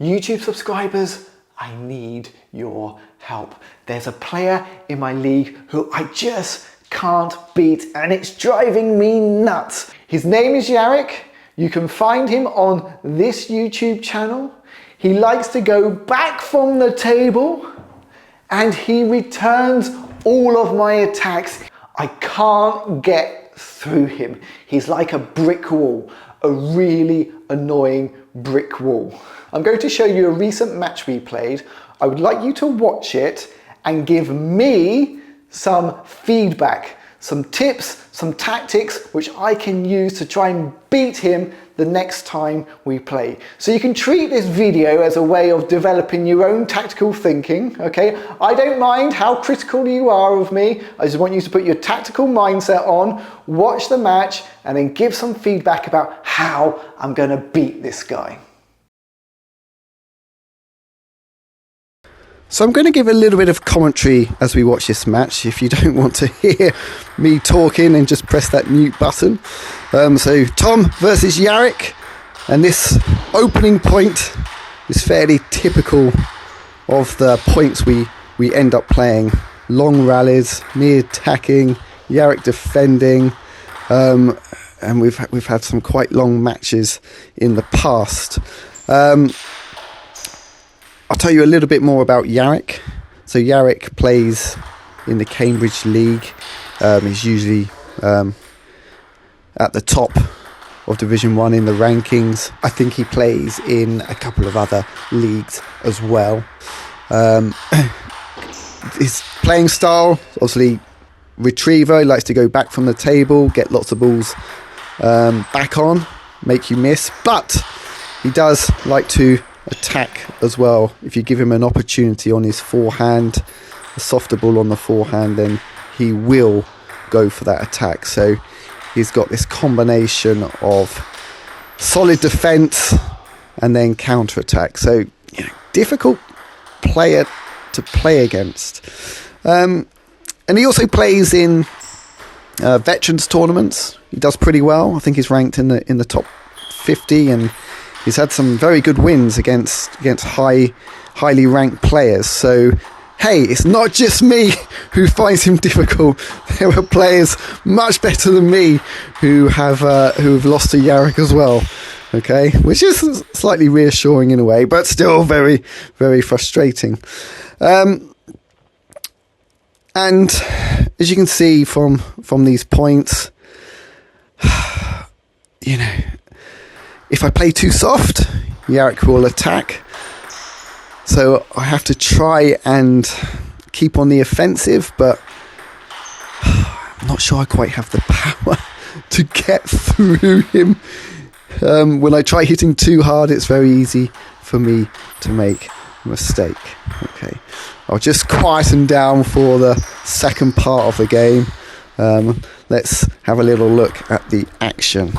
YouTube subscribers, I need your help. There's a player in my league who I just can't beat and it's driving me nuts. His name is Yarrick. You can find him on this YouTube channel. He likes to go back from the table and he returns all of my attacks. I can't get through him. He's like a brick wall, a really annoying brick wall. I'm going to show you a recent match we played. I would like you to watch it and give me some feedback, some tips, some tactics which I can use to try and beat him the next time we play. So you can treat this video as a way of developing your own tactical thinking, okay? I don't mind how critical you are of me. I just want you to put your tactical mindset on, watch the match, and then give some feedback about how I'm gonna beat this guy. So I'm going to give a little bit of commentary as we watch this match. If you don't want to hear me talking, then just press that mute button. So Tom versus Yarrick, and this opening point is fairly typical of the points we end up playing. Long rallies, me attacking, Yarrick defending, and we've had some quite long matches in the past. I'll tell you a little bit more about Yarrick. So Yarrick plays in the Cambridge League. He's usually at the top of Division 1 in the rankings. I think he plays in a couple of other leagues as well. His playing style, obviously retriever. He likes to go back from the table, get lots of balls back on, make you miss. But he does like to attack as well. If you give him an opportunity on his forehand, a softer ball on the forehand, then he will go for that attack. So he's got this combination of solid defense and then counter attack. So difficult player to play against. And he also plays in veterans tournaments. He does pretty well. I think he's ranked in the top 50, and he's had some very good wins against highly ranked players. So, hey, it's not just me who finds him difficult. There are players much better than me who have lost to Yarrick as well. Okay, which is slightly reassuring in a way, but still very, very frustrating. And as you can see from these points, if I play too soft, Yarrick will attack. So I have to try and keep on the offensive, but I'm not sure I quite have the power to get through him. When I try hitting too hard, it's very easy for me to make a mistake. Okay, I'll just quieten down for the second part of the game. Let's have a little look at the action.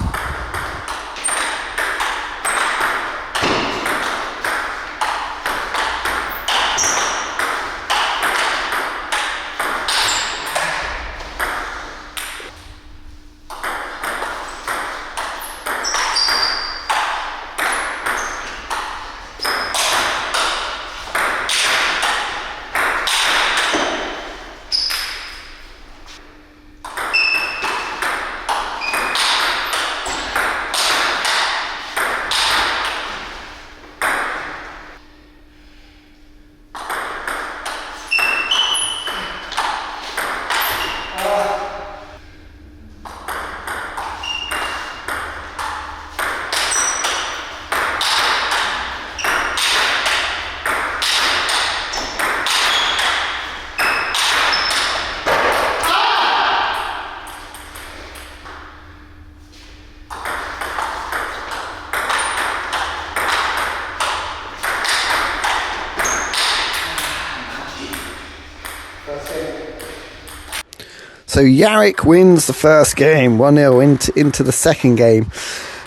So Yarrick wins the first game, 1-0 into the second game.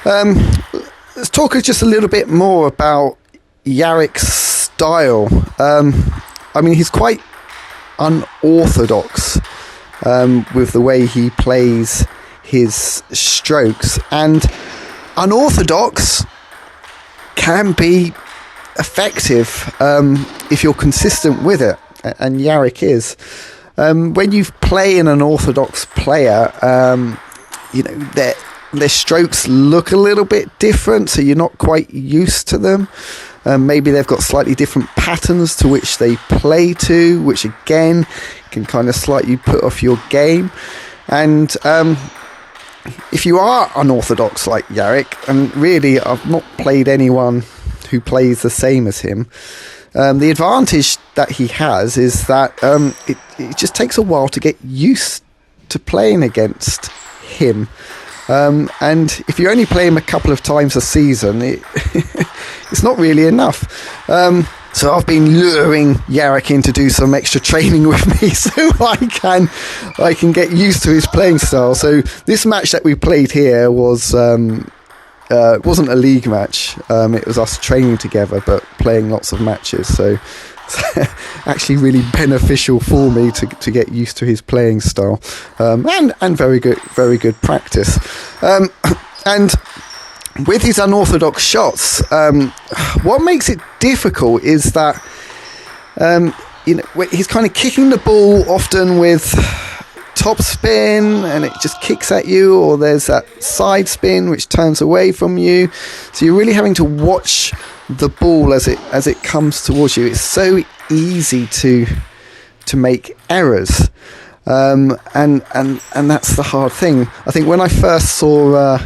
Let's talk just a little bit more about Yarrick's style. I mean, he's quite unorthodox with the way he plays his strokes, and unorthodox can be effective if you're consistent with it, and Yarrick is. When you play in an orthodox player, their strokes look a little bit different, so you're not quite used to them. Maybe they've got slightly different patterns to which they play to, which again can kind of slightly put off your game. And if you are unorthodox like Yarrick, and really I've not played anyone who plays the same as him, the advantage that he has is that it just takes a while to get used to playing against him. And if you only play him a couple of times a season, it's not really enough. So I've been luring Yarrick in to do some extra training with me so I can get used to his playing style. So this match that we played here was it wasn't a league match. It was us training together but playing lots of matches. So it's actually really beneficial for me to get used to his playing style, and very good practice. And with his unorthodox shots, what makes it difficult is that he's kind of kicking the ball often with top spin and it just kicks at you, or there's that side spin which turns away from you. So you're really having to watch the ball as it comes towards you. It's so easy to make errors, and that's the hard thing. I think when I first saw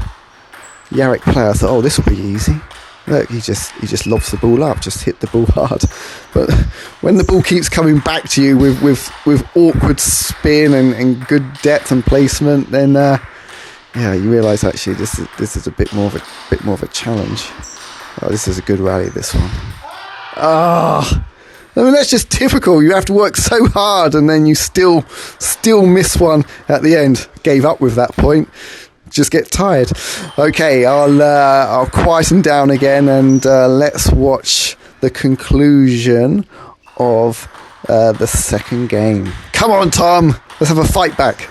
Yarrick play, I thought, oh, this will be easy. Look, he just lobs the ball up, just hit the ball hard. But when the ball keeps coming back to you with awkward spin and good depth and placement, then you realise actually this is a bit more of a challenge. Oh, this is a good rally, this one. I mean, that's just typical. You have to work so hard and then you still miss one at the end. Gave up with that point. Just get tired. Okay, I'll quieten down again and let's watch the conclusion of the second game. Come on, Tom. Let's have a fight back.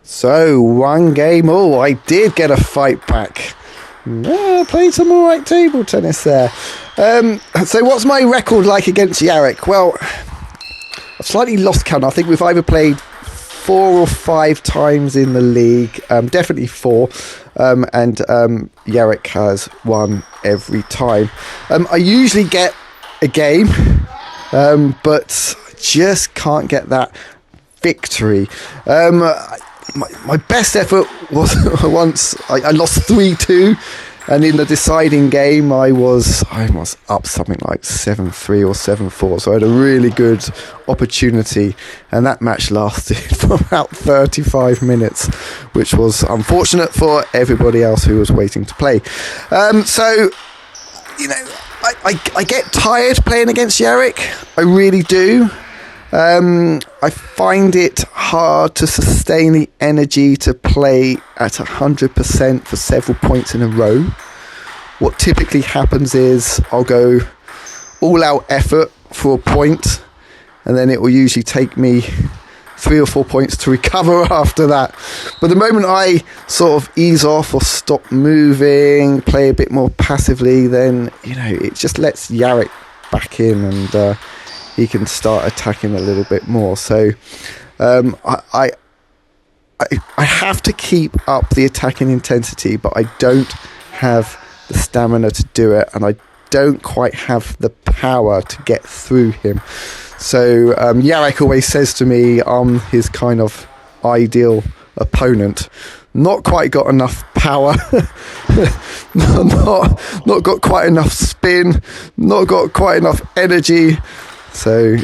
So, one game. Oh, I did get a fight back. Yeah, played some alright table tennis there. So what's my record like against Yarrick? Well, I've slightly lost count. I think we've either played 4 or 5 times in the league. Definitely 4. And Yarrick has won every time. I usually get a game, but just can't get that victory. My best effort was once I lost 3-2, and in the deciding game I was up something like 7-3 or 7-4, so I had a really good opportunity, and that match lasted for about 35 minutes, which was unfortunate for everybody else who was waiting to play. So I get tired playing against Yarrick. I really do. I find it hard to sustain the energy to play at 100% for several points in a row. What typically happens is I'll go all out effort for a point, and then it will usually take me 3 or 4 points to recover after that. But the moment I sort of ease off or stop moving, play a bit more passively, then, you know, it just lets Yarrick back in, and he can start attacking a little bit more. So I have to keep up the attacking intensity, but I don't have the stamina to do it, and I don't quite have the power to get through him. So Yarrick always says to me, I'm his kind of ideal opponent. Not quite got enough power, not got quite enough spin, not got quite enough energy. So,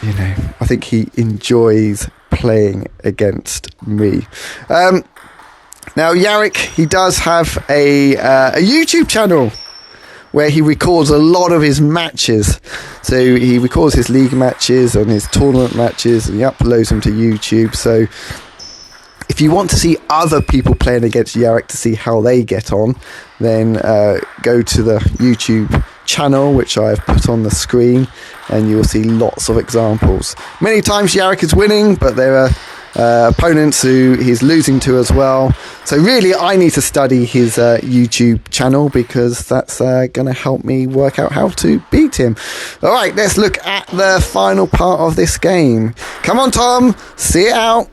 you know, I think he enjoys playing against me. Now, Yarrick, he does have a YouTube channel where he records a lot of his matches. So he records his league matches and his tournament matches, and he uploads them to YouTube. So if you want to see other people playing against Yarrick to see how they get on, then go to the YouTube channel, which I have put on the screen, and you will see lots of examples. Many times Yarrick is winning, but there are opponents who he's losing to as well. So really, I need to study his YouTube channel, because that's going to help me work out how to beat him. All right, let's look at the final part of this game. Come on, Tom, see it out.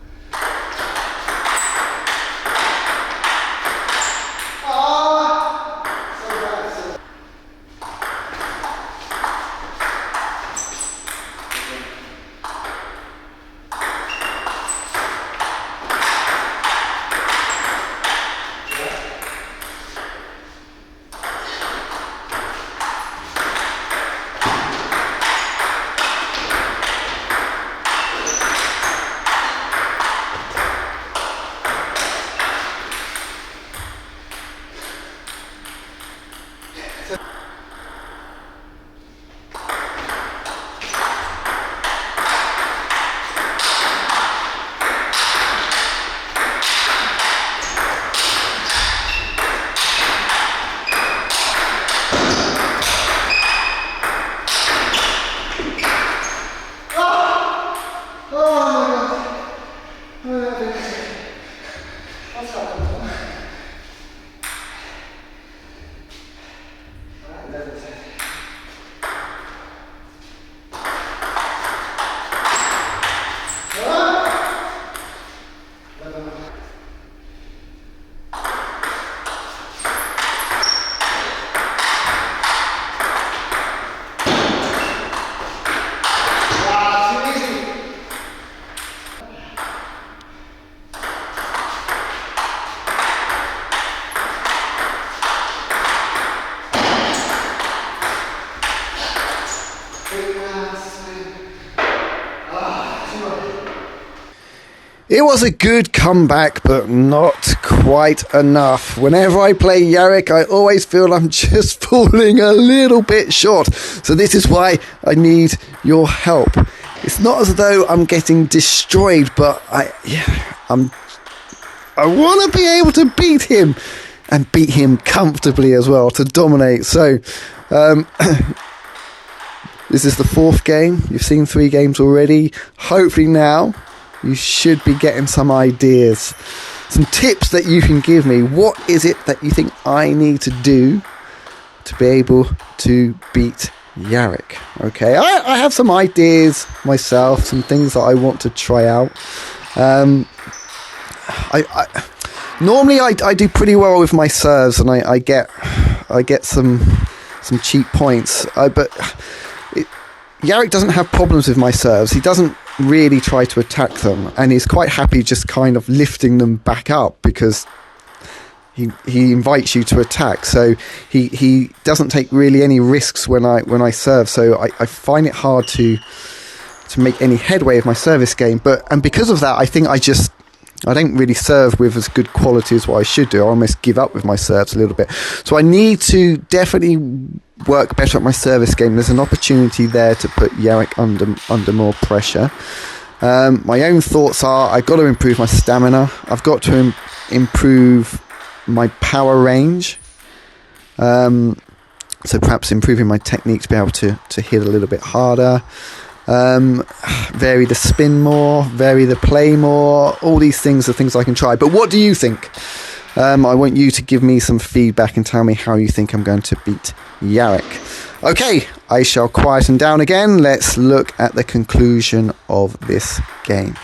It was a good comeback, but not quite enough. Whenever I play Yarrick, I always feel I'm just falling a little bit short. So this is why I need your help. It's not as though I'm getting destroyed, but I want to be able to beat him, and beat him comfortably as well, to dominate. So this is the 4th game. You've seen 3 games already. Hopefully now you should be getting some ideas, some tips that you can give me. What is it that you think I need to do to be able to beat Yarrick? Okay, I have some ideas myself, some things that I want to try out. Normally I do pretty well with my serves, and I get some cheap points. But Yarrick doesn't have problems with my serves. He doesn't really try to attack them, and he's quite happy just kind of lifting them back up, because he invites you to attack. So he doesn't take really any risks when I serve. So I find it hard to make any headway with my service game. And because of that, I think I don't really serve with as good quality as what I should do. I almost give up with my serves a little bit. So I need to definitely work better at my service game. There's an opportunity there to put Yarrick under more pressure. My own thoughts are, I've got to improve my stamina. I've got to improve my power range. So perhaps improving my technique to be able to hit a little bit harder. Vary the spin more, vary the play more. All these things are things I can try. But what do you think? I want you to give me some feedback and tell me how you think I'm going to beat Yarrick. Okay, I shall quieten down again. Let's look at the conclusion of this game.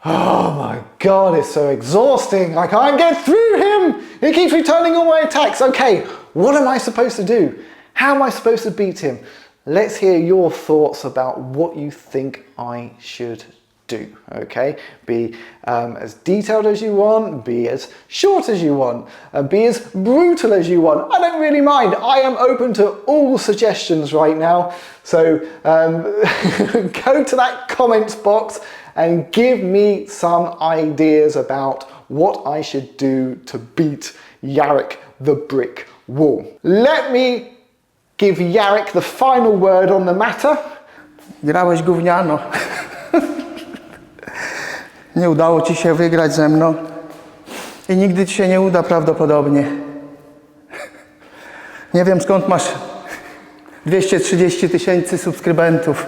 Oh my God, it's so exhausting. I can't get through him. He keeps returning all my attacks. Okay, what am I supposed to do? How am I supposed to beat him? Let's hear your thoughts about what you think I should do, okay? Be as detailed as you want, be as short as you want, be as brutal as you want. I don't really mind. I am open to all suggestions right now. So go to that comments box and give me some ideas about what I should do to beat Yarrick the Brick Wall. Let me give Yarrick the final word on the matter. Grałeś gówniano. Nie udało ci się wygrać ze mną i nigdy ci się nie uda prawdopodobnie. Nie wiem skąd masz 230 000 subskrybentów.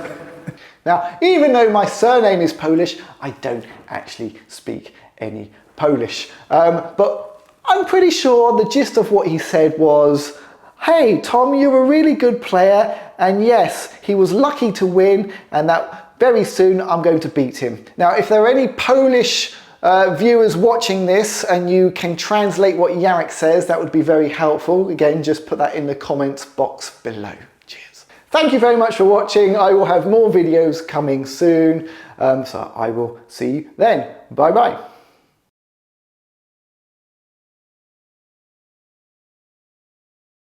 Now, even though my surname is Polish, I don't actually speak any Polish. But I'm pretty sure the gist of what he said was, hey, Tom, you're a really good player, and yes, he was lucky to win, and that very soon I'm going to beat him. Now, if there are any Polish viewers watching this and you can translate what Yarrick says, that would be very helpful. Again, just put that in the comments box below. Cheers. Thank you very much for watching. I will have more videos coming soon, so I will see you then. Bye bye.